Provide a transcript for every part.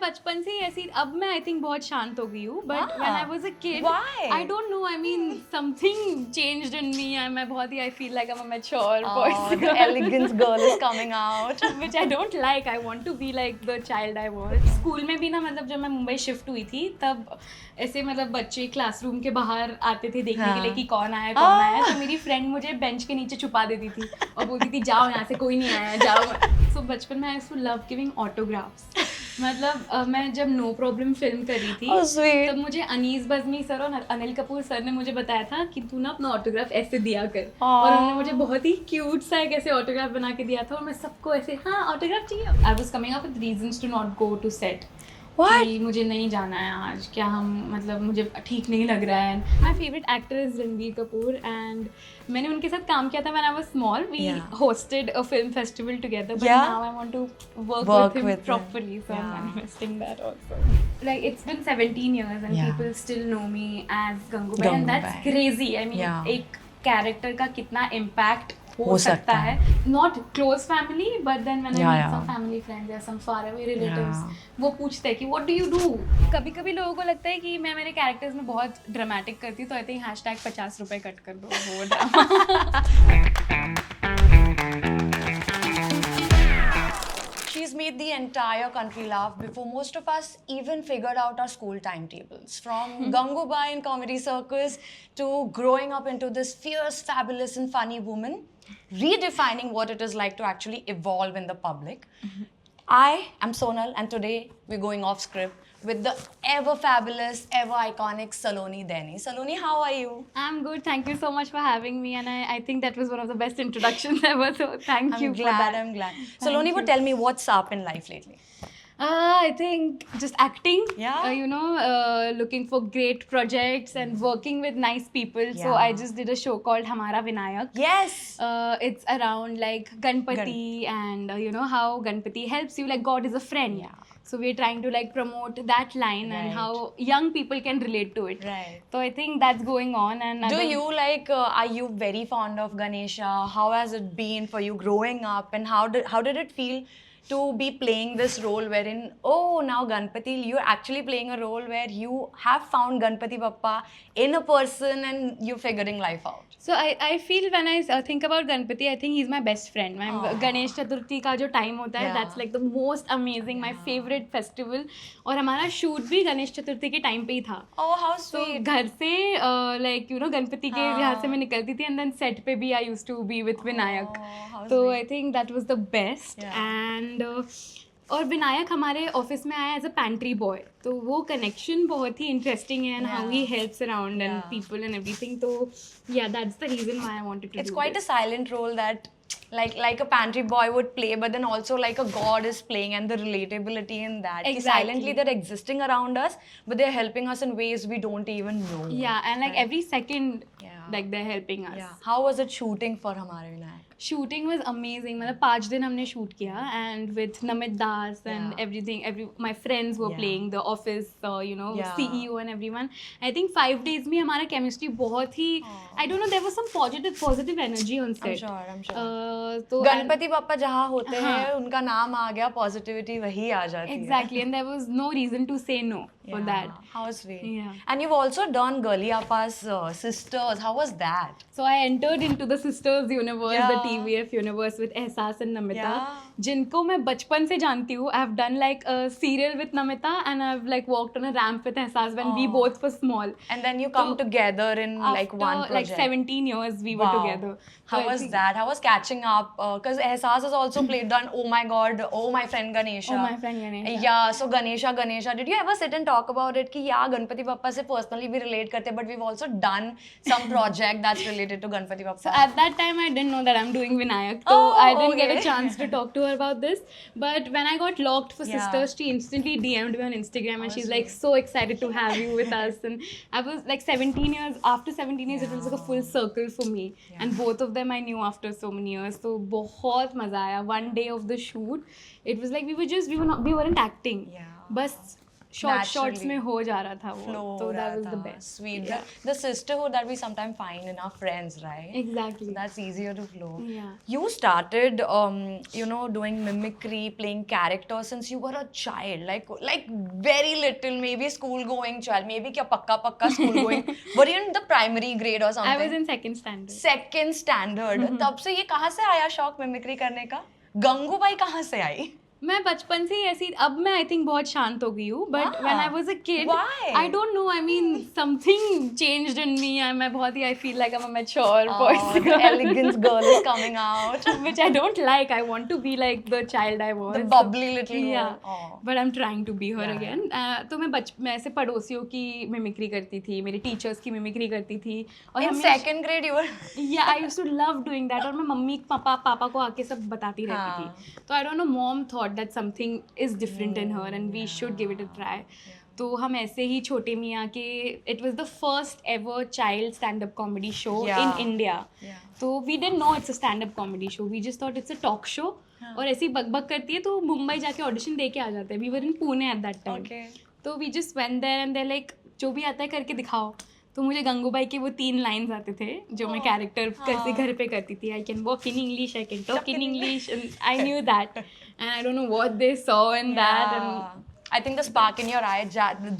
बचपन से ही ऐसी, अब मैं आई थिंक बहुत शांत हो गई हूँ, but when I was a kid Why? I don't know, I mean something changed in me and मैं बहुत ही, I feel like I am a mature Oh, boy the elegance girl is coming out. which I don't like. I want to be like the child I was. School में भी ना, मतलब जब मैं Mumbai shift हुई थी तब ऐसे मतलब बच्चे क्लासरूम के बाहर आते थे देखने के लिए हाँ। कि कौन आया, तो मेरी फ्रेंड मुझे बेंच के नीचे छुपा देती थी और बोलती थी जाओ यहाँ से, कोई नहीं आया, जाओ। सो बचपन में I used to love giving autographs. मतलब मैं जब नो प्रॉब्लम फिल्म कर रही थी Oh, sweet. तब मुझे अनीस बज़मी सर और अनिल कपूर सर ने मुझे बताया था कि तू ना अपना ऑटोग्राफ ऐसे दिया कर, और उन्होंने मुझे बहुत ही क्यूट सा एक ऐसे ऑटोग्राफ बना के दिया था और मैं सबको ऐसे हाँ ऑटोग्राफ चाहिए। I was coming up with reasons to not go to set कि मुझे नहीं जाना है आज, क्या हम मतलब मुझे ठीक नहीं लग रहा है। My favourite actor is Ranbir Kapoor and मैंने उनके साथ काम किया था when I was small. We hosted a film festival together, but Yeah. now I want to work Work with him with him. properly, so I'm Yeah. manifesting that also. Like it's been 17 years and Yeah. people still know me as Gangubai, and that's Gangubai. crazy. I mean, Yeah. एक character का कितना impact हो हो सकता सकता है। Not close family, but then when I Yeah, meet yeah. some family friends or some far away relatives, Yeah. वो पूछते हैं कि what do you do? कभी कभी लोगों को लगता है कि मैं मेरे कैरेक्टर्स में बहुत ड्रामेटिक करती हूँ, तो आई थिंक हैशटैग 50 रुपए कट कर दो वो drama. She's made the entire country laugh before most of us even figured out our school timetables. From Gangubai in Comedy Circus to growing up into this fierce, fabulous, and funny woman, redefining what it is like to actually evolve in the public. I am Sonal, and today we're going off script with the ever fabulous, ever iconic Saloni Deni. Saloni, how are you? I'm good. Thank you so much for having me, and I think that was one of the best introductions ever. So thank you for that. I'm glad. Saloni, but tell me what's up in life lately? I think just acting. Yeah. Looking for great projects and working with nice people. So Yeah. I just did a show called Hamara Vinayak. Yes. It's around like Ganpati and you know how Ganpati helps you, like God is a friend. Yeah. So we're trying to like promote that line and Right. how young people can relate to it. Right. So I think that's going on. And Do other- you like? Are you very fond of Ganesha? How has it been for you growing up, and how did it feel to be playing this role wherein now Ganpati, you're actually playing a role where you have found Ganpati Bappa in a person and you're figuring life out. So I feel when I think about Ganpati, I think he's my best friend. My Aww. Ganesh Chaturthi का जो time होता है, Yeah. that's like the most amazing, my favorite festival. और हमारा shoot भी गणेश चतुर्थी के time पे ही था. Oh, how तो sweet. घर से like you know गणपति के यहाँ से मैं निकलती थी and then set पे भी I used to be with Vinayak. how तो sweet. I think that was the best. Yeah. And और विनायक हमारे ऑफिस में आया एज अ पैंट्री बॉय, तो वो कनेक्शन बहुत ही इंटरेस्टिंग है and how he helps around and people and everything. तो yeah that's the reason why I wanted to It's quite a silent role that like a pantry boy would play, but then also like a god is playing, and the relatability in that. Ki Exactly. Silently they're existing around us, but they're helping us in ways we don't even know. Yeah, and like every second Yeah. like they're helping us. Yeah. How was it shooting for Hamare Vinayak? Shooting was amazing. मतलब 5 दिन हमने shoot किया and with Namit Das and Yeah. everything, my friends were Yeah. playing the office, Yeah. CEO and everyone. I think 5 days में हमारा chemistry बहुत ही, I don't know, there was some positive energy on set. I'm sure. तो गणपति पापा जहाँ होते हाँ. हैं उनका नाम आ गया, पॉजिटिविटी वही आ जाती है. exactly, and there was no reason to say no for that. How sweet. Yeah. And you've also done Girly Appa's Sisters. How was that? So I entered into the sisters universe, the Yeah. TVF universe with Ehsaas and Namita, Yeah. जिनको मैं बचपन से जानती हूँ. I've done like a serial with Namita and I've like walked on a ramp with Ehsaas when we both were small. And then you come together in like one After project. like 17 years we were Wow. together. How So I was think- that? How was catching up? Because Ehsaas has also done Oh My God, Oh My Friend Ganesha. Oh My Friend Ganesha. Yeah, so Ganesha. Did you ever sit and talk about it? कि yeah, Ganpati Bappa से personally we relate करते, but we've also done some project that's related to Ganpati Bappa. So at that time I didn't know that I'm doing Vinayak, so Oh, I didn't get a okay. chance to talk to her about this. But when I got locked for Yeah. sisters, she instantly DM'd me on Instagram and she's like so excited to have you with us. And I was like 17 years, after 17 years it was like a full circle for me. And both of them I knew after so many years. So बहुत मजा आया. One day of the shoot, it was like we weren't acting. Yeah. बस shorts Naturally. में हो जा रहा था वो, flow तो हो that रहा was the था, best. sweet. Yeah. The sisterhood that we sometimes find in our friends, right? Exactly. So that's easier to flow. Yeah. You started, doing mimicry, playing characters since you were a child, like very little, maybe school going child, maybe kya pakka school going. Were you in the primary grade or something? I was in second standard. Second standard. तब से ये कहाँ से आया शौक mimicry करने का? गंगूबाई कहाँ से आई? मैं बचपन से ही ऐसी, अब मैं आई थिंक बहुत शांत हो गई हूँ, but when I was a kid I don't know, I mean something changed in me, मैं बहुत ही, I feel like I am a mature person, The elegance girl is coming out. which I don't like. I want to be like the child I was, The bubbly little girl. yeah, Oh. but I'm trying to be her Yeah. again. तो मैं ऐसे पड़ोसियों की mimicry करती थी, मेरे teachers की mimicry करती थी, और In second grade you were. yeah, I used to love doing that, और मैं मम्मी पापा को आके सब बताती रहती हाँ. थी. तो I don't know, mom thought that something is different in her and we should give it a try. तो हम ऐसे ही छोटे मियाँ के, it was the first ever child stand-up comedy show in India. तो we didn't know it's a stand-up comedy show. We just thought it's a talk show. और ऐसी बक करती है तो मुंबई जाके ऑडिशन दे के आ जाते हैं. We were in Pune at that time. Okay. तो we just went there and they're like, जो भी आता है करके दिखाओ. तो मुझे गंगूबाई के वो 3 लाइन्स आते थे जो मैं कैरेक्टर कैसे घर पे करती थी. I can walk in English, I can talk in English, and I knew that, and I don't know what they saw in that. And I think the spark in your eye,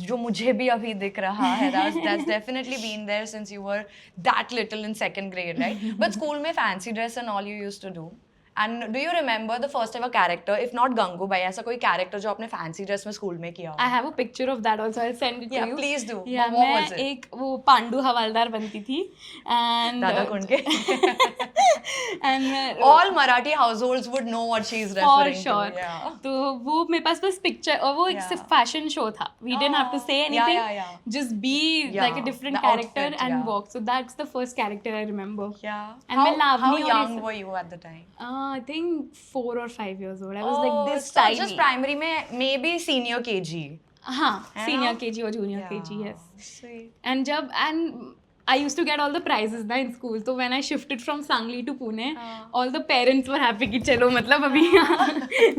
जो मुझे भी अभी दिख रहा है, that's definitely been there since you were that little in second grade, right? But school में fancy dress and all you used to do. And do you remember the first ever character, if not Gangubai, ऐसा कोई character जो आपने fancy dress में school में किया हो? I have a picture of that also. I'll send it to Yeah, you. please do. Yeah, What मैं was it? एक वो पांडु हवालदार बनती थी, and दादा कुंड के. and All Marathi households would know what she is for referring sure. to. Yeah. तो वो मेरे पास बस पिक्चर, और वो एक Yeah. सिर्फ फैशन शो था. We didn't have to say anything. Yeah. Just be Yeah, like a different the character outfit, and yeah. walk. So that's the first character I remember. Yeah. And मैं Lavani how और young ये were you at the time? I think 4 or 5 years old. I was like this so tiny. just primary में maybe senior KG. हाँ, है senior ना? KG और junior KG, Yeah. yes. Sweet. And I used to get all the prizes ना in school. So when I shifted from Sangli to Pune, all the parents were happy कि चलो मतलब अभी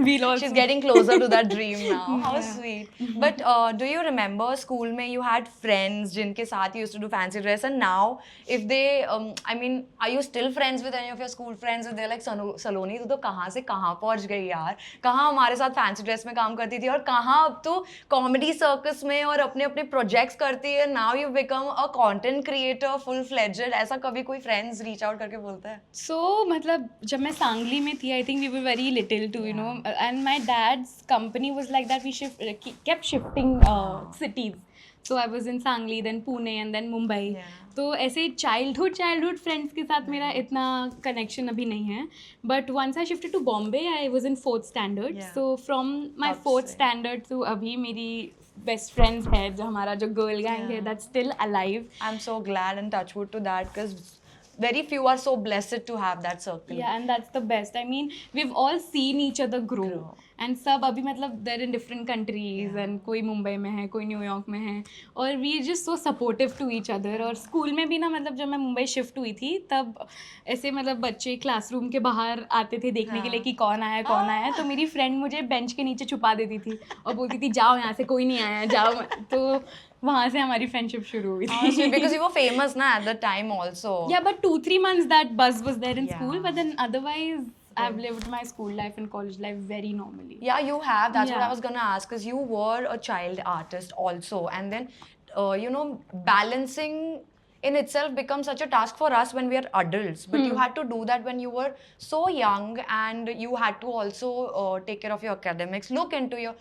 we'll also. She's getting closer to that dream now. How sweet. But do you remember school में you had friends जिनके साथ you used to do fancy dress, and now if they, I mean, are you still friends with any of your school friends? They're like, Saloni तू तो कहाँ से कहाँ पहुँच गई यार, कहाँ हमारे साथ fancy dress में काम करती थी और कहाँ अब तू comedy circus में और अपने अपने projects करती है. Now you've become a content creator. Full fledged, ऐसा कभी कोई फ्रेंड्स रीच आउट करके बोलता है? So मतलब जब मैं सांगली में थी, I think we were very little too, you know, and my dad's company was like that. We kept shifting cities. So I was in Sangli, then Pune, and then Mumbai. तो ऐसे childhood friends के साथ मेरा इतना connection अभी नहीं है. But once I shifted to Bombay, I was in 4th standard. So from my 4th standard to अभी मेरी best friends है, जो हमारा जो girl gang है, that's still alive. I'm so glad and touchwood to that, because very few are so blessed to have that circle. Yeah, and that's the best. I mean, we've all seen each other grow. And सब अभी मतलब they're in different countries, and कोई मुंबई में है, कोई New York में है, और we are just so supportive to each other. और स्कूल में भी ना, मतलब जब मैं मुंबई शिफ्ट हुई थी तब ऐसे मतलब बच्चे क्लासरूम के बाहर आते थे देखने के लिए कि कौन आया, तो मेरी फ्रेंड मुझे बेंच के नीचे छुपा देती थी और बोलती थी जाओ यहाँ से, कोई नहीं आया, जाओ. तो वहाँ से हमारी फ्रेंडशिप शुरू हुई थी. Because you were famous na at the time also. Yeah, but 2-3 months that buzz was there in school, but then otherwise I've lived my school life and college life very normally. Yeah, you have. That's what I Yeah. was gonna ask, because you were a child artist also, and then balancing in itself becomes such a task for us when we are adults. But you had to do that when you were so young, and you had to also take care of your academics, look into your.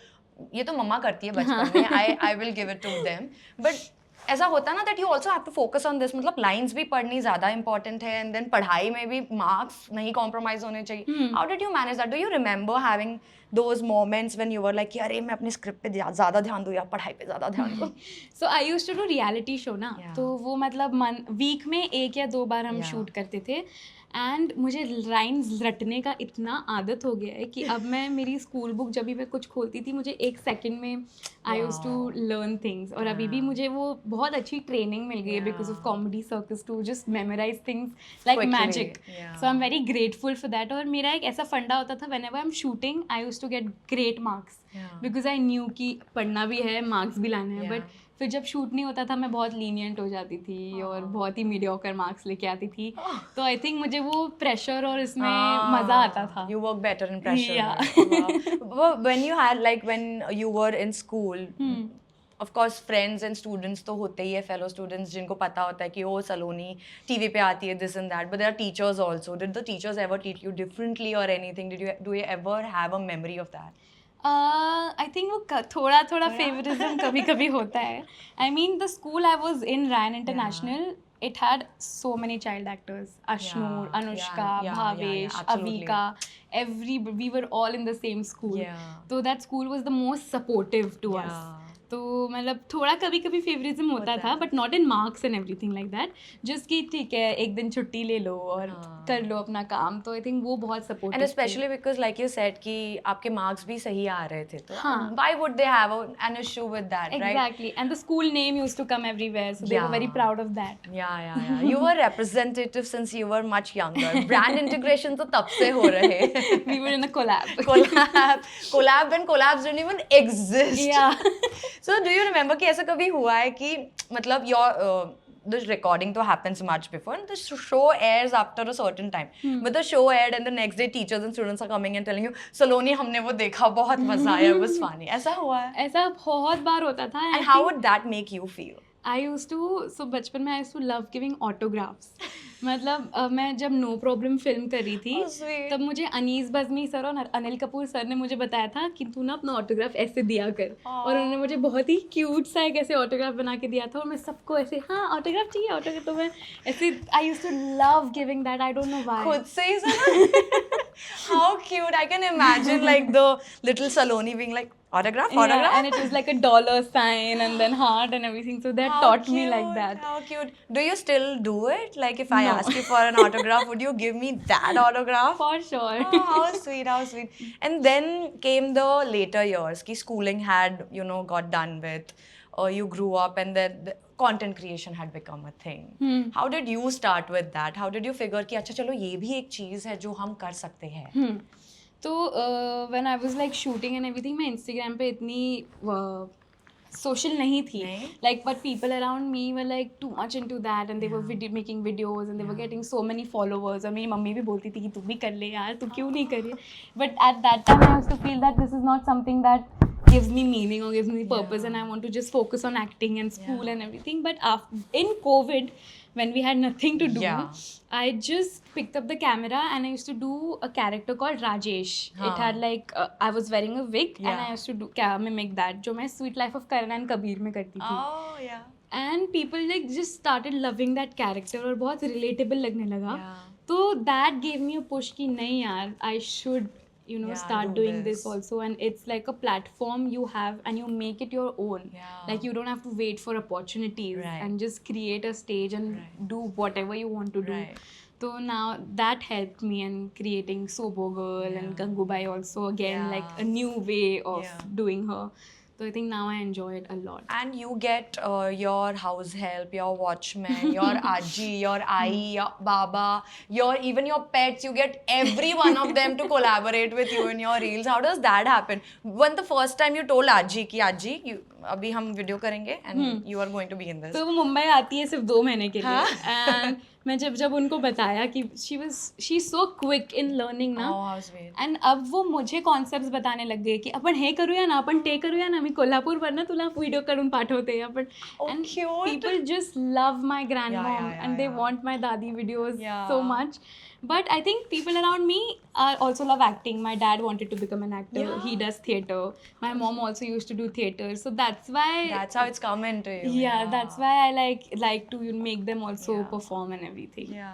ये तो मम्मा करती है बचपन में. I will give it to them. But ऐसा होता है ना that you also have to focus on this. मतलब lines भी पढ़नी ज़्यादा important है, and then पढ़ाई में भी marks नहीं compromise होने चाहिए. How did you manage that? Do you remember having those moments when you were like, अरे मैं अपनी script पे ज़्यादा ध्यान दूँ या पढ़ाई पे ज़्यादा ध्यान दूँ? So I used to do reality show ना, तो वो मतलब वीक में 1 या 2 बार हम शूट करते थे. एंड मुझे लाइन्स रटने का इतना आदत हो गया है कि अब मैं मेरी स्कूल बुक जब भी मैं कुछ खोलती थी मुझे 1 सेकंड में आई यूज टू लर्न थिंग्स, और अभी भी मुझे वो बहुत अच्छी ट्रेनिंग मिल गई है because of comedy circus to just memorise things like magic. So I am very grateful for that. और मेरा एक ऐसा फंडा होता था whenever I am shooting I use to get great marks because I knew कि पढ़ना भी है, मार्क्स भी लाने हैं. बट फिर जब शूट नहीं होता था मैं बहुत लीनियंट हो जाती थी और बहुत ही मीडियोकर मार्क्स लेके आती थी. तो आई थिंक मुझे वो प्रेशर और इसमें मज़ा आता था. You work better in pressure. Yeah. Wow. When you had like when you were in school, of course friends and students तो होते ही है, fellow students जिनको पता होता है कि ओ सलोनी टीवी पे आती है this and that, but there are teachers also. Did the teachers ever treat you differently or anything? Do you ever have a memory of that? I think वो थोड़ा थोड़ा फेवरिज्म कभी कभी होता है. I mean the school I was in Ryan International, it had so many child actors, Ashnoor, Anushka, Bhavesh, Avika, we were all in the same school. So that school was the most supportive to us. तो मतलब थोड़ा कभी कभी favouritism होता था but not in marks and everything like that, just कि ठीक है एक दिन छुट्टी ले लो और कर लो अपना काम. तो आई थिंक वो बहुत supportive. And especially because like you said कि आपके मार्क्स भी सही आ रहे थे, तो why would they have an issue with that, right? Exactly. And the school name used to come everywhere, so they were very proud of that. Yeah you were representative since you were much younger. Brand integration तो तब से हो रहे. We were in a collab when collabs didn't even exist. So do you remember कि ऐसा कभी हुआ है कि मतलब the recording तो happens much before and the show airs after a certain time, but the show aired and the next day teachers and students are coming and telling you सलोनी हमने वो देखा, बहुत मजा आया, it was funny. ऐसा हुआ है? ऐसा बहुत बार होता था. And how would that make you feel? I used to, so बचपन में I used to love giving autographs. मतलब मैं जब नो प्रॉब्लम फिल्म कर रही थी तब मुझे अनीस बज़मी सर और अनिल कपूर सर ने मुझे बताया था कि तू ना अपना ऑटोग्राफ ऐसे दिया कर. और उन्होंने मुझे बहुत ही क्यूट सा एक ऐसे ऑटोग्राफ बना के दिया था और मैं सबको ऐसे हाँ ऑटोग्राफ चाहिए ऑटोग्राफ. तो मैं ऐसे I used to love giving that. I don't know why. खुद से ही sir. How cute. I can imagine like the little Saloni being like autograph. Yeah, and it was like a dollar sign and then heart and everything. So they taught me like that. How cute. Do you still do it? Like if I ask you for an autograph, would you give me that autograph? For sure. Oh, how sweet, how sweet. And then came the later years. Ki schooling had, got done with. You grew up and then the content creation had become a thing. How did you start with that? How did you figure कि अच्छा चलो ये भी एक चीज़ है जो हम कर सकते हैं? तो when I was like shooting and everything, मैं Instagram पे इतनी social नहीं थी. Like but people around me were like too much into that and they were making videos and they were getting so many followers. और मेरी mummy भी बोलती थी कि तू भी कर ले यार, तू क्यों नहीं कर रही? But at that time I used to feel that this is not something that gives me meaning or gives me purpose and I want to just focus on acting and school and everything. But in COVID, when we had nothing to do, I just picked up the camera and I used to do a character called Rajesh. It had like I was wearing a wig and I used to do mimic that जो मैं Sweet Life of Karan and Kabir में करती थी. Oh yeah. And people like just started loving that character और बहुत relatable लगने लगा. तो that gave me a push कि नहीं यार, I should start doing this also, and it's like a platform you have and you make it your own. Like you don't have to wait for opportunities and just create a stage and do whatever you want to do. So now that helped me in creating Sobo Girl and Gangubai also, again like a new way of doing her. So I think now I enjoy it a lot. And you get your house help, your watchman, your aji, your ai, your baba, even your pets. You get every one of them to collaborate with you in your reels. How does that happen? When the first time you told Aji कि Aji, अभी हम video करेंगे and you are going to be in this. तो वो मुंबई आती है सिर्फ 2 महीने के लिए. And मैं जब उनको बताया कि she's so quick in learning ना. Oh, how sweet. And अब वो मुझे concepts बताने लग गए कि आपण हे करूया ना, आपण ते करूया ना, मी कोल्हापूर वरनं तुला व्हिडिओ करून पाठवते आपण. And cute. People just love my grandmom and they want my dadi videos so much. But I think people around me also love acting. My dad wanted to become an actor. He does theatre. My mom also used to do theatre. So that's how it's come into you. Yeah, that's why I like to make them also perform and everything. Yeah.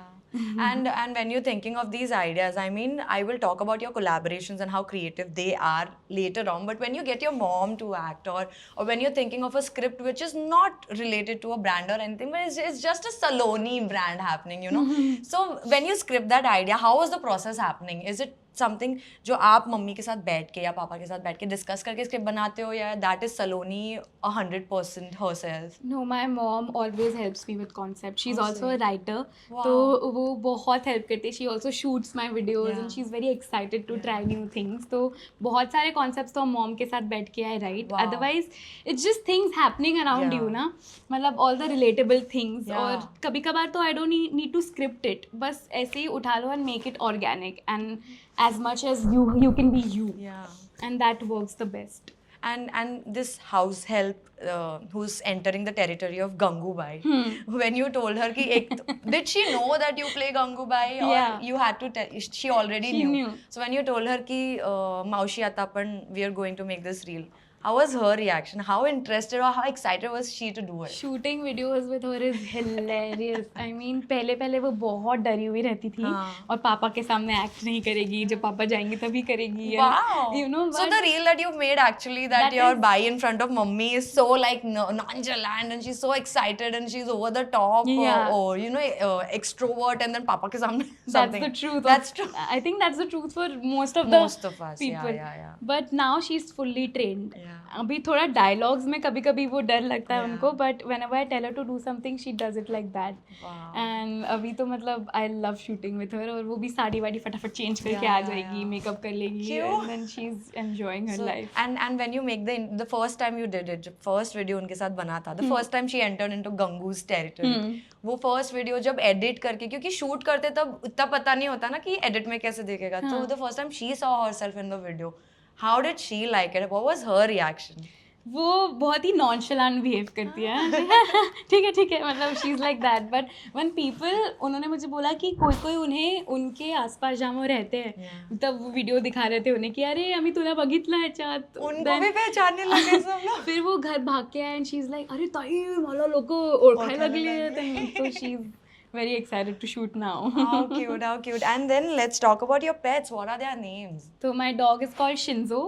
And when you're thinking of these ideas, I mean, I will talk about your collaborations and how creative they are later on. But when you get your mom to act, or when you're thinking of a script which is not related to a brand or anything, but it's just a Saloni brand happening, you know. So when you script that idea, how was the process happening? Is it something जो आप mummy के साथ बैठ के या पापा के साथ बैठ के डिस्कस करके स्क्रिप्ट बनाते हो, या that is Saloni 100% herself? No, my mom always helps me with concept. She's Oh, also a sweet. writer. Wow. तो वो बहुत help करती है. She also shoots my videos Yeah. and she's very excited to Yeah. try new things. तो बहुत सारे concepts तो mom के साथ बैठ के I write. Wow. Otherwise, it's just things happening around Yeah. you ना. मतलब all the relatable things. Yeah. और कभी कभार तो I don't need to script it. बस ऐसे ही उठा लो and make it organic and as much as you can be you. Yeah. And that works the best. And this house help who's entering the territory of Gangubai, when you told her ki did she know that you play Gangubai, or Yeah. you had to tell? She already She knew. knew. So when you told her ki Maushi Atapan, we are going to make this reel, how was her reaction? How interested or how excited was she to do it? Shooting videos with her is hilarious. I mean पहले वो बहुत डरी हुई रहती थी. हाँ. और पापा के सामने एक्ट नहीं करेगी. जब पापा जाएंगे तभी करेगी. Wow. You know, so but the reel that you made actually, that That your is- bhai in front of mummy is so like nonchalant, and she's so excited and she's over the top, Yeah. or you know, extrovert, and then papa ke samne that's something. the truth. That's true. I think that's the truth for most of Most the of us, people. yeah. But now she's fully trained. Yeah. अभी थोड़ा dialogues में कभी-कभी वो डर लगता है Yeah. उनको. But whenever I tell her to do something, she does it like that. Wow. And अभी तो मतलब I love shooting with her. और वो भी साड़ी वाड़ी फटाफट चेंज करके Yeah, आ yeah, जाएगी, yeah. मेकअप कर लेगी. Cute. And then she's enjoying her So, life. and when you make the first time you did it, जब first video उनके साथ बना था, the first time she entered into Gangu's territory, वो first video जब edit करके, क्योंकि shoot करते तब इतना पता नहीं होता ना कि edit में कैसे दिखेगा, तो the first time she saw herself in the video, how did she like it? What was her reaction? वो बहुत ही नॉनशलांट बिहेव करती है. ठीक है मतलब she is like that. But when people, उन्होंने मुझे बोला कि कोई उन्हें उनके आसपास जहाँ वो रहते हैं, Yeah. तब वो वीडियो दिखा रहे थे उन्हें कि अरे आम्ही तुला बघितलं ह्याच्यात. उनको भी पहचानने लगे सब लोग. फिर वो घर भाग के आए एंड शी इज लाइक अरे ताई मला लोक ओळखायला लागली आहेत. So she is very excited to shoot now. How cute, how cute. And then let's talk about your pets. What are their names? So my dog is called Shinzo.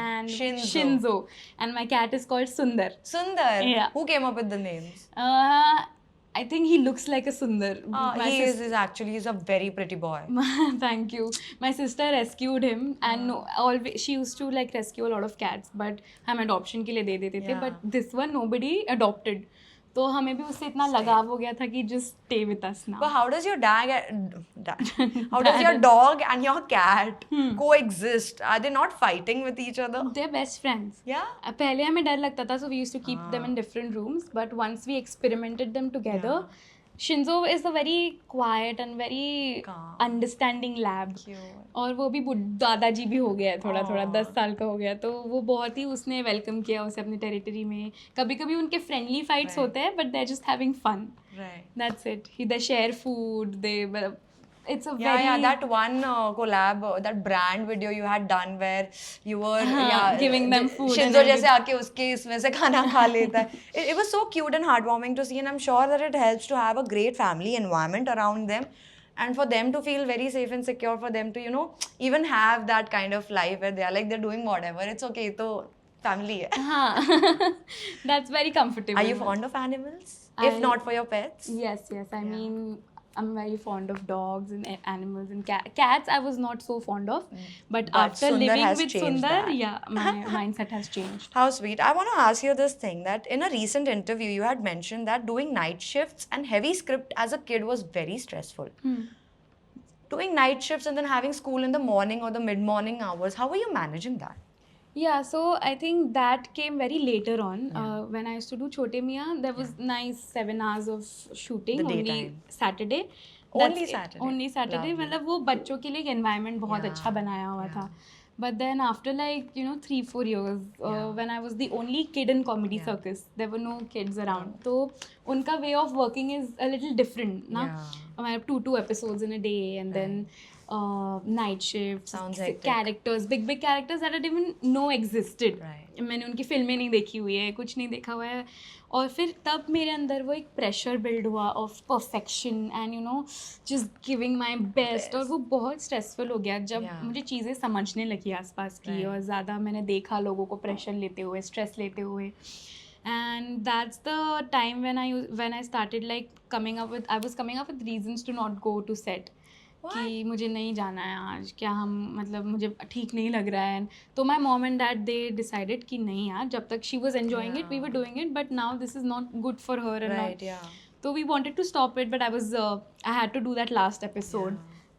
And Shinzo. And my cat is called Sundar. Sundar. Yeah. Who came up with the names? I think he looks like a Sundar. My He sis- is actually, he's a very pretty boy. Thank you. My sister rescued him, and always she used to like rescue a lot of cats, but हम adoption के लिए दे देते थे. Yeah. But this one nobody adopted. तो हमें भी उससे इतना लगाव हो गया था कि just stay with us now. But how does your how does your dog and your cat coexist? Are they not fighting with each other? They're best friends. Yeah. पहले हमें डर लगता था, so we used to keep them in different rooms. But once we experimented them together, Shinzo is a very quiet and very Calm. understanding lab. Cute. और वो भी दादाजी भी हो गया है थोड़ा 10 साल का हो गया, तो वो बहुत ही उसने वेलकम किया उसे अपनी टेरिटरी में. कभी कभी उनके फ्रेंडली फाइट्स होते हैं, but they are just having fun. Right. That's it. They share food. They it's a Yeah, very that one collab, that brand video you had done where you were giving them food and Shinzo जैसे everything. आके उसके इसमें से खाना खा लेता है. It was so cute and heartwarming to see, and I'm sure that it helps to have a great family environment around them, and for them to feel very safe and secure, for them to, you know, even have that kind of life where they are like they're doing whatever. It's okay, तो family है. हाँ. That's very comfortable. Are you fond of animals? If not for your pets? Yes. I mean, I'm very fond of dogs and animals and cats. I was not so fond of, but after Sundar living has with changed Sundar, that. yeah, my mindset has changed. How sweet. I want to ask you this thing, that in a recent interview you had mentioned that doing night shifts and heavy script as a kid was very stressful. Doing night shifts and then having school in the morning or the mid-morning hours, how were you managing that? Yeah, so I think that came very later on. When I used to do Chote Mia, there was nice 7 hours of shooting, The only daytime. Saturday. Only That's it. Saturday. Only Saturday. Lovely. मतलब वो बच्चों के लिए एक environment बहुत अच्छा बनाया हुआ था. But then after 3-4 years, when I was the only kid in Comedy Circus, there were no kids around. So उनका way of working is a little different, ना? I have 2 episodes in a day, and then night shifts, Sounds hectic. characters, big characters that I didn't even know existed. Right. मैंने उनकी फिल्में नहीं देखी हुई है, कुछ नहीं देखा हुआ है, और फिर तब मेरे अंदर वो एक प्रेशर बिल्ड हुआ of perfection and you know just giving my best, और वो बहुत स्ट्रेसफुल हो गया जब Yeah. मुझे चीज़ें समझने लगी आसपास की, Right. और ज़्यादा मैंने देखा लोगों को प्रेशर लेते हुए, स्ट्रेस लेते हुए. And that's the time when I started like I was coming up with reasons to not go to set. कि मुझे नहीं जाना है आज, क्या हम मतलब मुझे ठीक नहीं लग रहा है. तो my mom and dad they decided कि नहीं यार, जब तक she was enjoying it we were doing it, but now this is not good for her and Right, yeah. so we wanted to stop it, but I had to do that last episode.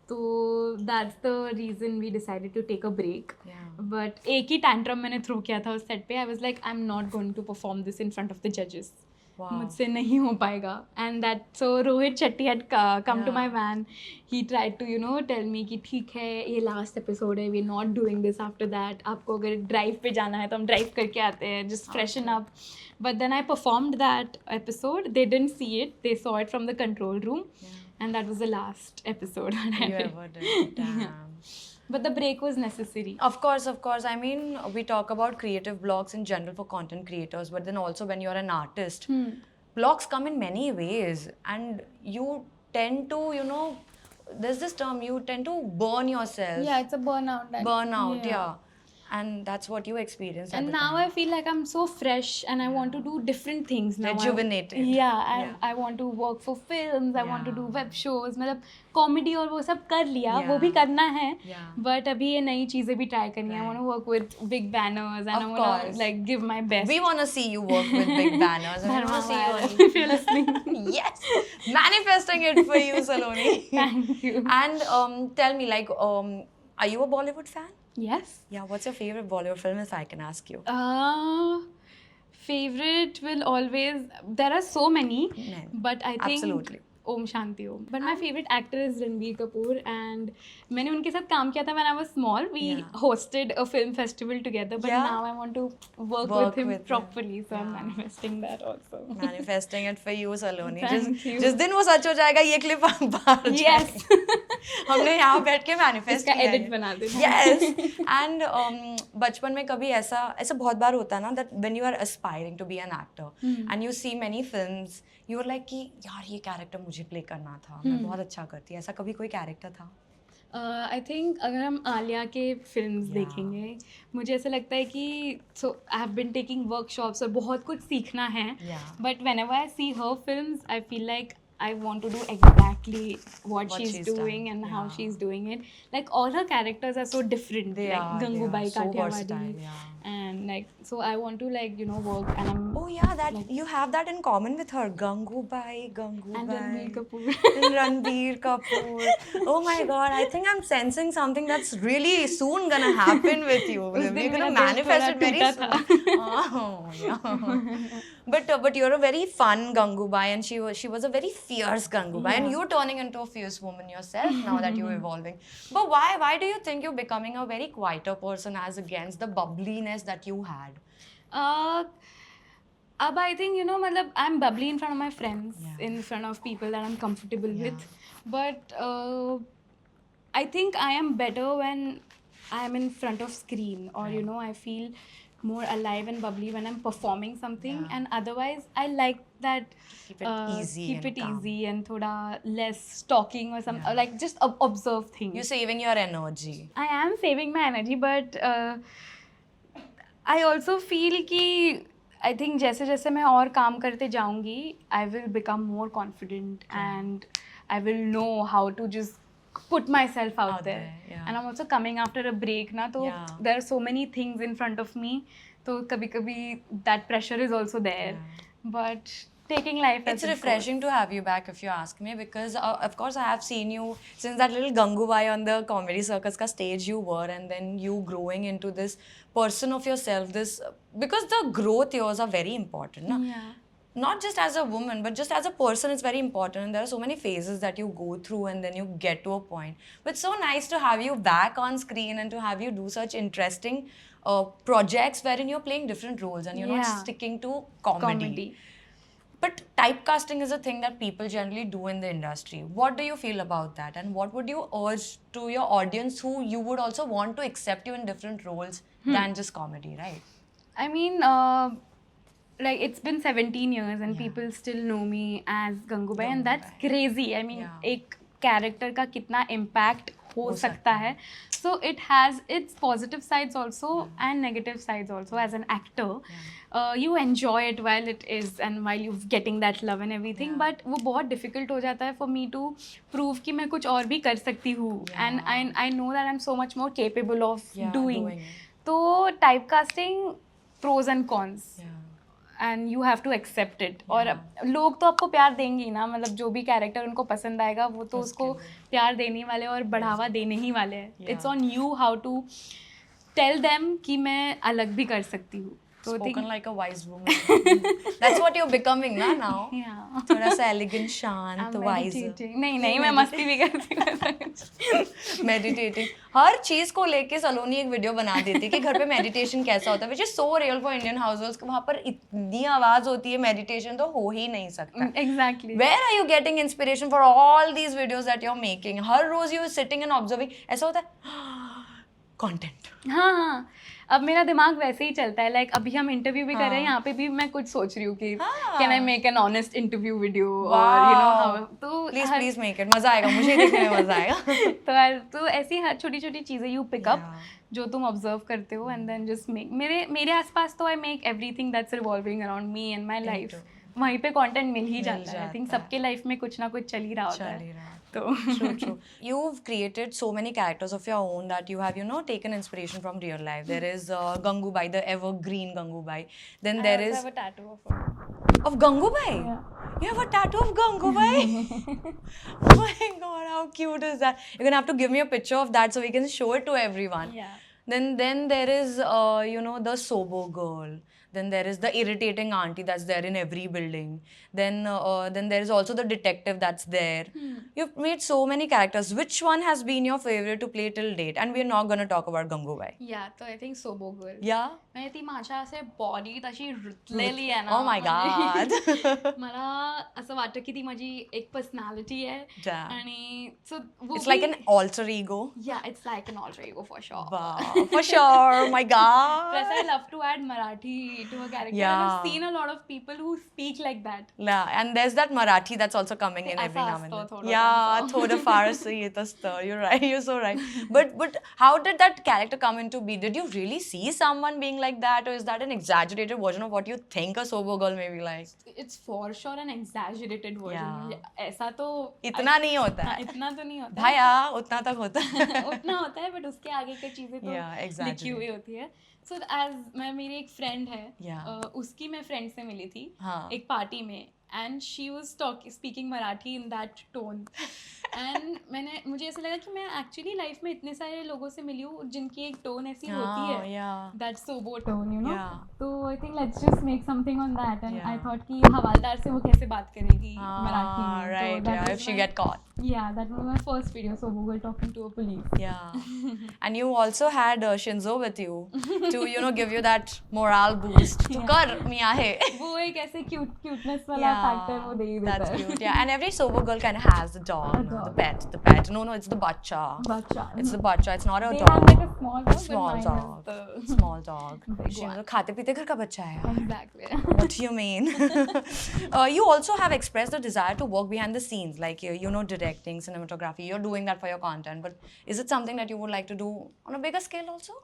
So that's the reason we decided to take a break. Yeah. But एक ही tantrum मैंने throw किया था उस set पे. I was like, I'm not going to perform this in front of the judges. Wow. मुझसे नहीं हो पाएगा. And that so Rohit Shetty had come to my van. He tried to tell me कि ठीक है ये last episode है, we're not doing this after that. आपको अगर drive पे जाना है तो हम drive करके आते हैं, just freshen up. But then I performed that episode. They didn't see it. They saw it from the control room. And that was the last episode that I You did. ever did. Damn. But the break was necessary. Of course. I mean, we talk about creative blocks in general for content creators, but then also when you're an artist, blocks come in many ways, and you tend to, there's this term, you tend to burn yourself. Yeah, it's a burnout. Burnout, yeah. And that's what you experienced. And now I feel like I'm so fresh and I want to do different things now. Rejuvenated. I want to work for films, I want to do web shows. मतलब comedy और वो सब कर लिया, वो भी करना है. But अभी ये नई चीज़ें भी try करनी है. I want to work with big banners and I want to like give my best. We want to see you work with big banners. And we want to see you. If you're listening. Yes, manifesting it for you, Saloni. Thank you. And tell me, like, are you a Bollywood fan? Yes. Yeah, what's your favorite Bollywood film, if I can ask you? Favorite will always, there are so many, but I think Absolutely. Om Shanti Om. But my favorite actor is Ranbir Kapoor, and मैंने उनके साथ काम किया था when I was small. We hosted a film festival together, but now I want to work with him properly, so I'm manifesting that also. Manifesting it for you, Saloni. Thank you. जिस दिन वो सच हो जाएगा, ये clip बाहर Yes. हमने यहाँ बैठ के मैनिफेस्ट इसका किया edit है. बना देना. Yes. And बचपन में कभी ऐसा बहुत बार होता है ना, that when you are aspiring to be an actor and you see many films, you are like कि यार ये कैरेक्टर मुझे प्ले करना था, मैं बहुत अच्छा करती. ऐसा कभी कोई कैरेक्टर था? आई थिंक अगर हम आलिया के फिल्म्स देखेंगे, मुझे ऐसा लगता है कि so I have been taking workshops और बहुत कुछ सीखना है. But whenever I see her films I feel like I want to do exactly what she's doing and how she's doing it. Like all her characters are so different. They like are, Gangubai, they are so Kathiawadi, versatile, and like so I want to like work and I'm. Oh yeah, that you have that in common with her. Gangubai. And Ranbir Kapoor. And Ranbir Kapoor. Oh my God, I think I'm sensing something that's really soon gonna happen with you. We're gonna manifest it very soon. Oh yeah. But you're a very fun Gangubai, and she was a very fierce Gangubai, and you're turning into a fierce woman yourself now that you're evolving. But why do you think you're becoming a very quieter person as against the bubbliness that you had? अब I think मतलब I'm bubbly in front of my friends, in front of people that I'm comfortable with. But I think I am better when I am in front of screen, or I feel more alive and bubbly when I'm performing something. And otherwise I like that Keep it easy and calm. thoda less talking or something, like just observe things. You're saving your energy. I am saving my energy, but I also feel कि I think जैसे जैसे मैं और काम करते जाऊंगी, I will become more confident and I will know how to just put myself out there. And I'm also coming after a break ना, तो there are so many things in front of me, तो कभी-कभी that pressure is also there. But taking life as it's refreshing to have you back, if you ask me, because of course I have seen you since that little Gangubai on the Comedy Circus ka stage you were, and then you growing into this person of yourself, this because the growth yours are very important, na? Not just as a woman, but just as a person, it's very important. And there are so many phases that you go through and then you get to a point. But it's so nice to have you back on screen and to have you do such interesting projects wherein you're playing different roles and you're not sticking to comedy. But typecasting is a thing that people generally do in the industry. What do you feel about that? And what would you urge to your audience who you would also want to accept you in different roles than just comedy, right? I mean, like it's been 17 years and Yeah. people still know me as Gangubai, and that's Gangubai. crazy. I mean, Yeah. एक character का कितना impact हो सकता सकता है. So it has its positive sides also and negative sides also. As an actor, you enjoy it while it is and while you're getting that love and everything. Yeah. But वो बहुत difficult हो जाता है for me to prove कि मैं कुछ और भी कर सकती हूँ. And I know that I'm so much more capable of doing. it. तो typecasting pros and cons. Yeah. And you have to accept it. और लोग तो आपको प्यार देंगे ही ना, मतलब जो भी कैरेक्टर उनको पसंद आएगा वो तो उसको प्यार देने वाले और बढ़ावा देने ही वाले हैं. It's on you how to tell them कि मैं अलग भी कर सकती हूँ. Spoken like a wise woman. That's what you're becoming now. Yeah. थोड़ा सा elegant, शांत, wise. नहीं मैं मस्ती भी करती हूँ. Meditating. हर चीज को लेके सलोनी एक वीडियो बना देती कि घर पे मेडिटेशन कैसा होता है, which is so real for Indian households. वहाँ पर इतनी आवाज होती है, मेडिटेशन तो हो ही नहीं सकता. Exactly. Where are you getting inspiration for all these videos that you're making? Her rose you sitting and observing. ऐसा होता है content. हाँ. अब मेरा दिमाग वैसे ही चलता है. लाइक अभी हम इंटरव्यू भी कर रहे हैं, यहाँ पे भी मैं कुछ सोच रही हूँ कि can I make an honest interview video और यू नो हाउ. तो प्लीज मेक इट. मजा आएगा, मुझे देखने में मजा आएगा. तो ऐसी हर छोटी छोटी चीजें यू पिक अप जो तुम ऑब्जर्व करते हो एंड देन जस्ट मेक. मेरे आसपास तो I make everything that's revolving around me and my life. वहीं पे कंटेंट मिल ही जाता है. आई थिंक सबके लाइफ में कुछ ना कुछ चल ही रहा होता है. True. You've created so many characters of your own that you have, taken inspiration from real life. There is Gangubai, the evergreen Gangubai. Then there is... I have a tattoo of her. Of Gangubai? Yeah. You have a tattoo of Gangubai? Oh my god, how cute is that? You're gonna have to give me a picture of that so we can show it to everyone. Yeah. Then there is, the Sobo girl. Then there is the irritating auntie that's there in every building. Then there is also the detective that's there. You've made so many characters. Which one has been your favorite to play till date? And we're not gonna talk about Gangubai. Yeah, so I think Sobo girl. Yeah? म्हणजे ती माझ्या असे body तशी रुतलेली आहे ना. Oh my god. मला असं वाटतं की ती माझी एक पर्सनॅलिटी आहे. आणि सो It's like an alter ego. Yeah, it's like an alter ego for sure. Wow, for sure. My god. Plus I love to add Marathi to a character. Yeah. And I've seen a lot of people who speak like that. Yeah, and there's that Marathi that's also coming in every now and then. thoda Yeah, thoda farsi येत असतं. You're right. You're so right. But how did that character come into be? Did you really see someone being like that, or is that an exaggerated version of what you think a sober girl may be like? It's for sure an exaggerated version. Yeah. ऐसा तो इतना नहीं होता है. इतना तो नहीं होता. भाया उतना तक होता है. उतना होता है, बट उसके आगे की चीजें तो लिखी हुई होती है. सो मैं मेरी एक फ्रेंड है, उसकी मैं फ्रेंड से मिली थी एक पार्टी में, and she was speaking Marathi in that tone. And मुझे ऐसा लगा कि मैं एक्चुअली लाइफ में इतने सारे लोगों से मिली हूँ जिनकी एक टोन ऐसी होती है, दैट सोबो टोन, यू नो. तो I think let's just make something on that. And I thought कि हवालदार से वो कैसे बात करेगी मराठी में. Right, yeah, if she get caught. Yeah, that was my first video, Sobo girl talking to a police. Yeah. And you also had Shinzo with you to, give you that morale boost. To kar, mi aahe. वो एक ऐसे cuteness वाला factor वो दे ही देता है. That's cute. Yeah, and every sober girl kind of has the dog, the pet. No, it's the bacha. It's the bacha. It's not a They dog. have like a small dog. Small but mine dog. is the Small dog. Shinzo खाते पीते घर का बच्चा है. Exactly. What do you mean? You also have expressed the desire to work behind the scenes, like directing, cinematography. You're doing that for your content, but is it something that you would like to do on a bigger scale also?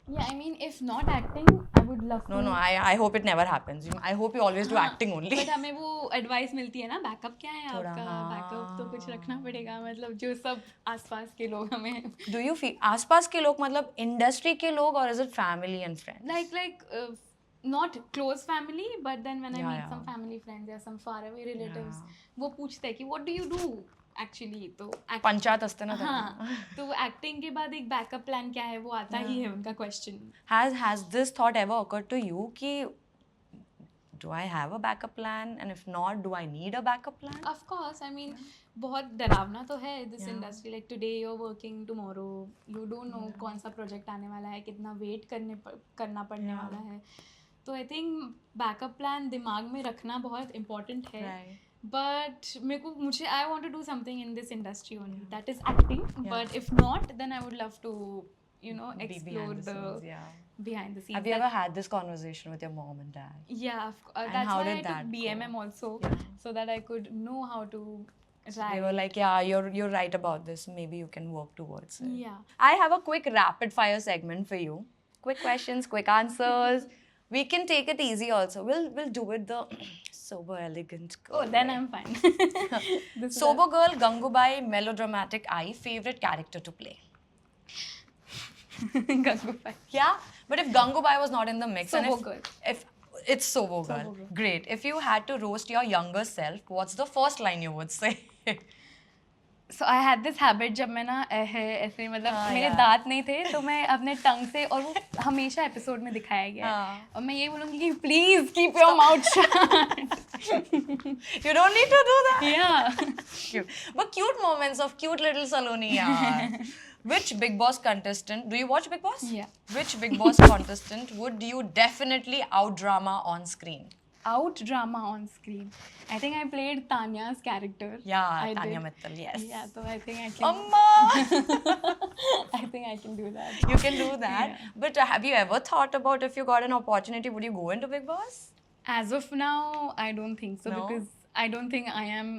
Yeah, I mean, if not acting, I would love to. No, I hope it never happens. I hope you always do acting only. But हमें वो advice मिलती है ना, backup क्या है आपका, backup तो कुछ रखना पड़ेगा, मतलब जो सब आसपास के लोग हमें. Do you feel आसपास के लोग मतलब industry के लोग, or is it family and friends? Like not close family, but then when I meet some family friends or some far away relatives, वो पूछते हैं कि what do you do actually. तो पंचायत असते ना. हाँ, तो एक्टिंग के बाद एक बैकअप प्लान क्या है वो आता ही है उनका question. Has this thought ever occurred to you कि do I have a backup plan, and if not, do I need a backup plan? Of course, I mean, बहुत डरावना तो है this industry. Like today you're working, tomorrow you don't know कौन सा project आने वाला है, कितना वेट करना पड़ने वाला है. तो आई थिंक बैकअप प्लान दिमाग में रखना बहुत इम्पोर्टेंट है. Right. बट मुझे I want to do something in this industry only, that is acting. But if not then I would love to Be explore behind the the scenes, yeah. behind the scenes. Have you ever had this conversation with your mom and dad? Yeah, And that's how why did I that took go? BMM also, Yeah. so that I could know how to write. They were like, yeah, you're right about this. Maybe you can work towards it. Yeah. I have a quick rapid fire segment for you. Quick questions, quick answers. We can take it easy also. We'll do it the sober, elegant girl. Oh, then way. I'm fine. This is Sober girl, Gangubai, melodramatic eye, favorite character to play. Gangubai. Yeah, but if Gangubai was not in the mix, and Sober girl. if it's sober girl, Sober girl. great. If you had to roast your younger self, what's the first line you would say? So I had this habit, जब मैं ना ऐसे मतलब हाँ, मेरे यार। दांत नहीं थे तो मैं अपने टंग से, और वो हमेशा एपिसोड में दिखाया गया है, हाँ। और मैं ये बोलूँगी कि please keep your mouth shut. You don't need to do that. Yeah. Cute. But cute moments of cute little Saloni, yaar. Which Big Boss contestant, do you watch Big Boss? Yeah. Which Big Boss contestant would you definitely out drama on screen? Out drama on screen. I think I played Tanya's character. Yeah, I Tanya did. Mittal, yes. Yeah, so I think I can. Amma! I think I can do that. You can do that. Yeah. But have you ever thought about if you got an opportunity, would you go into Big Boss? As of now, I don't think so, No? because I don't think I am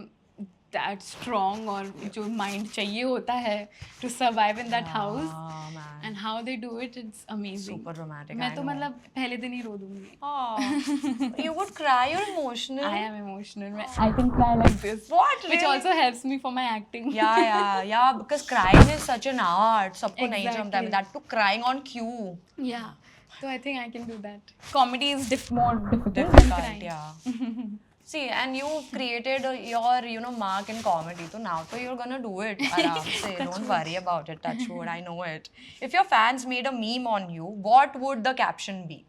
that strong, or जो mind चाहिए होता है to survive in that house. Oh, man. And how they do it, it's amazing. Super dramatic. मैं I तो know. मतलब पहले दिन ही रो दूंगी. Oh, you would cry, you're emotional. I am emotional. I can cry like this. What? Which Really? also helps me for my acting. Yeah, because crying is such an art. सबको नहीं जमता है. Exactly. That too, crying on cue. Yeah. So I think I can do that. Comedy is more difficult than Difficult, crying. yeah. See, and you created your mark in comedy. So now so you're gonna do it. Aram se. Don't worry about it. Touch wood. I know it. If your fans made a meme on you, what would the caption be?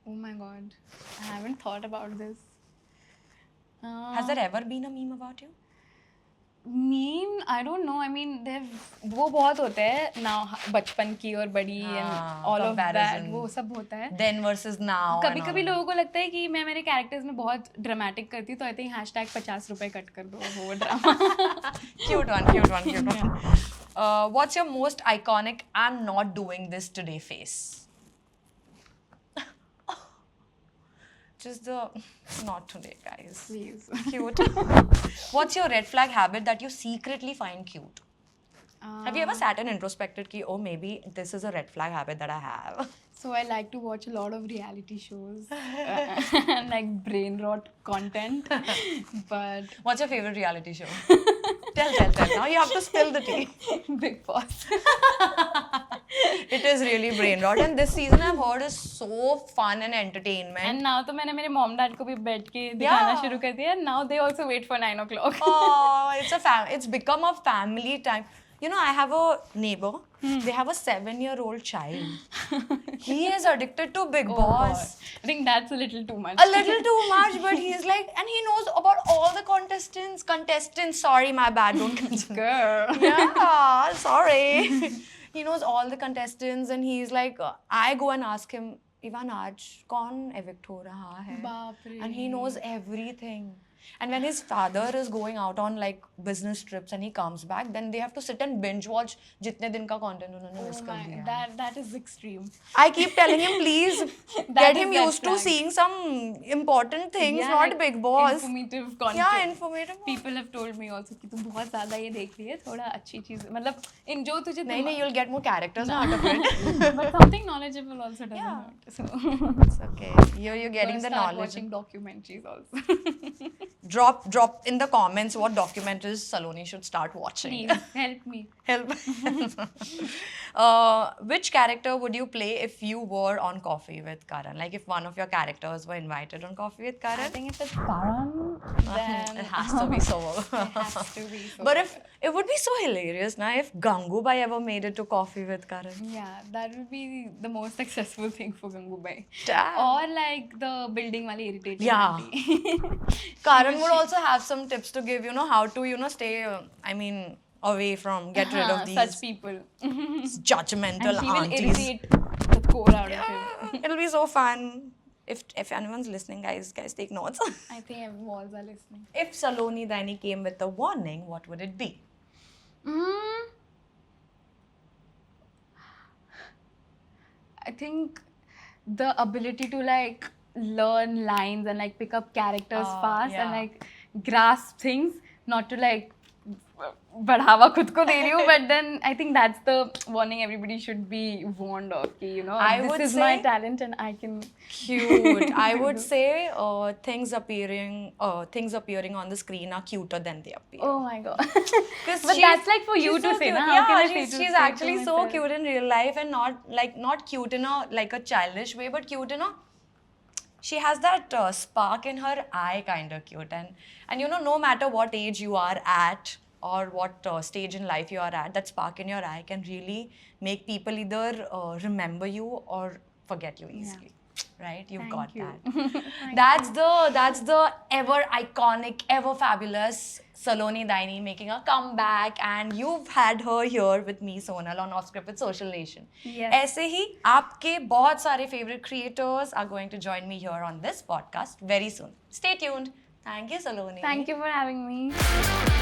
Oh my god. I haven't thought about this. Has there ever been a meme about you? Meme, I don't know. I mean, वो बहुत होते हैं now, बचपन की और बड़ी and all of that. comparison. वो सब होता है. Then versus now. कभी and कभी all. लोगों को लगता है कि मैं मेरे कैरेक्टर्स में बहुत ड्रामेटिक करती हूँ, तो आई थिंक हैशटैग 50 रुपए कट कर दो वो drama. Cute one. What's your most iconic I'm not doing this today face? Just the not today, guys. Please. Cute. What's your red flag habit that you secretly find cute? Have you ever sat and introspected ki, oh, maybe this is a red flag habit that I have? So I like to watch a lot of reality shows, like brain rot content. But What's your favorite reality show? Tell. Now you have to spill the tea. Big Boss. It is really brain rot, and this season I've heard is so fun and entertainment. And now तो मैंने मेरे mom dad को भी बैठ के दिखाना Yeah. शुरू कर दिया. Now they also wait for 9 o'clock. Oh, it's become a family time. You know, I have a neighbor. They have a 7-year-old child. He is addicted to Big Oh Boss. God. I think that's a little too much. A little too much, but he's like, and he knows about all the contestants. Sorry, my bad. Don't consider. Girl. Yeah, sorry. He knows all the contestants, and he's like, I go and ask him, Ivan, aaj kaun evict ho raha hai? बाप रे. And he knows everything. And when his father is going out on like business trips and he comes back, then they have to sit and binge watch जितने दिन का content उन्होंने miss Oh कर my, दिया है. that is extreme. I keep telling him, please That get is him red used to flag. seeing some important things, Yeah, not like Big Boss. Informative content. Yeah, informative. People have told me also कि तू बहुत ज़्यादा ये देख रही है, थोड़ा अच्छी चीज़, मतलब इन जो तुझे नहीं, you'll get more characters out of it. but something knowledgeable also doesn't Yeah. hurt. So It's okay. You're getting the start knowledge. watching documentaries also. Drop in the comments what documentaries Saloni should start watching. Please help me. Help. Which character would you play if you were on Coffee with Karan? Like if one of your characters were invited on Coffee with I Karan? think if it's Karan, then It has to be so. it has to be so. But if it would be so hilarious now if Gangubai ever made it to Coffee with Karan. yeah, that would be the most successful thing for Gangubai. Damn. Or like the building wali irritating Yeah. auntie. Karan would also have some tips to give, how to, stay, away from, get rid of these such people. judgmental And she will aunties. irritate the core out of him. It'll be so fun. if anyone's listening, guys, take notes. I think walls are listening. If Saloni Daini came with a warning, what would it be? I think the ability to like learn lines and like pick up characters fast and yeah. like grasp things, not to like बढ़ावा खुद को दे रही हूँ, but then I think that's the warning everybody should be warned of. कि, you know, I this would is my say- talent and I can. Cute. I would say things appearing on the screen are cuter than they appear. Oh my god. Because But that's like for you to say, na? How Yeah, can I say she's to- say to actually so myself? cute in real life, and not cute in a like a childish way, but cute in a. She has that spark in her eye, kind of cute, and you know, no matter what age you are at or what stage in life you are at, that spark in your eye can really make people either remember you or forget you easily. Right? You've got you. that. That's the ever iconic, ever fabulous Saloni Daini making a comeback, and you've had her here with me, Sonal, on Off Script with Social Nation. Yes. ऐसे ही आपके बहुत सारे favorite creators are going to join me here on this podcast very soon. Stay tuned. Thank you, Saloni. Thank you for having me.